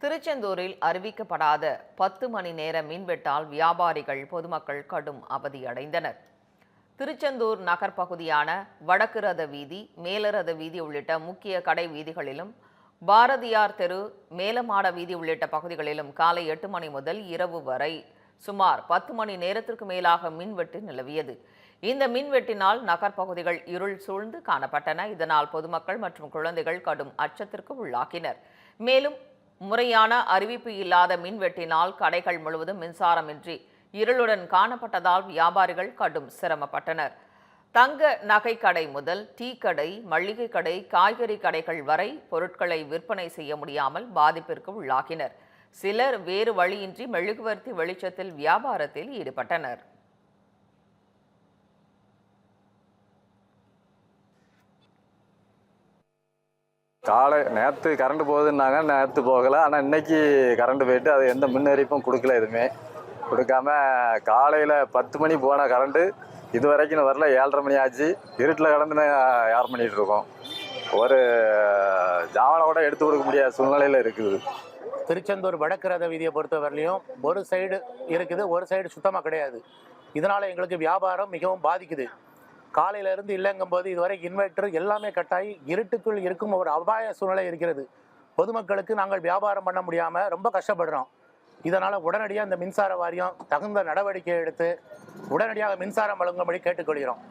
திருச்செந்தூரில் அறிவிக்கப்படாத 10 மணி நேர மின்வெட்டால் வியாபாரிகள் பொதுமக்கள் கடும் அவதியடைந்தனர். திருச்செந்தூர் நகர் பகுதியான வடக்கு ரத வீதி, மேலரத வீதி உள்ளிட்ட முக்கிய கடை வீதிகளிலும், பாரதியார் தெரு, மேலமாட வீதி உள்ளிட்ட பகுதிகளிலும் காலை 8 மணி முதல் இரவு வரை சுமார் 10 மணி நேரத்திற்கு மேலாக மின்வெட்டு நிலவியது. இந்த மின்வெட்டினால் நகர் பகுதிகள் இருள் சூழ்ந்து காணப்பட்டன. இதனால் பொதுமக்கள் மற்றும் குழந்தைகள் கடும் அச்சத்திற்கு உள்ளாக்கினர். மேலும் முறையான அறிவிப்பு இல்லாத மின்வெட்டினால் கடைகள் முழுவதும் மின்சாரமின்றி இருளுடன் காணப்பட்டதால் வியாபாரிகள் கடும் சிரமப்பட்டனர். தங்க நகை கடை முதல் டீ கடை, மளிகை கடை, காய்கறி கடைகள் வரை பொருட்களை விற்பனை செய்ய முடியாமல் பாதிப்பிற்கு உள்ளாகினர். சிலர் வேறு வழியின்றி மெழுகுவர்த்தி வெளிச்சத்தில் வியாபாரத்தில் ஈடுபட்டனர். காலை நேற்று கரண்ட் போகுதுன்னாங்க, நேற்று போகலை. ஆனால் இன்னைக்கு கரண்ட் போயிட்டு அது எந்த மின் அறிவிப்பும் கொடுக்கல, எதுவுமே கொடுக்காம காலையில் 10 மணி போன கரண்ட்டு இது வரைக்கும் வரல. 7:30 மணி ஆச்சு. இருட்டில் கடந்து யார் பண்ணிகிட்டு இருக்கோம். ஒரு ஜாவனை கூட எடுத்து கொடுக்க முடியாத சூழ்நிலையில் இருக்குது. திருச்செந்தூர் வடக்கு ரத வீதியை பொறுத்தவரையிலையும் ஒரு சைடு இருக்குது, ஒரு சைடு சுத்தமாக கிடையாது. இதனால் எங்களுக்கு வியாபாரம் மிகவும் பாதிக்குது. காலையிலேருந்து இல்லைங்கும்போது இதுவரை இன்வெர்டர் எல்லாமே கட்டாயி இருட்டுக்குள் இருக்கும் ஒரு அபாய சூழ்நிலை இருக்கிறது. பொதுமக்களுக்கு நாங்கள் வியாபாரம் பண்ண முடியாமல் ரொம்ப கஷ்டப்படுறோம். இதனால் உடனடியாக இந்த மின்சார வாரியம் தகுந்த நடவடிக்கை எடுத்து உடனடியாக மின்சாரம் வழங்கும்படி கேட்டுக்கொள்கிறோம்.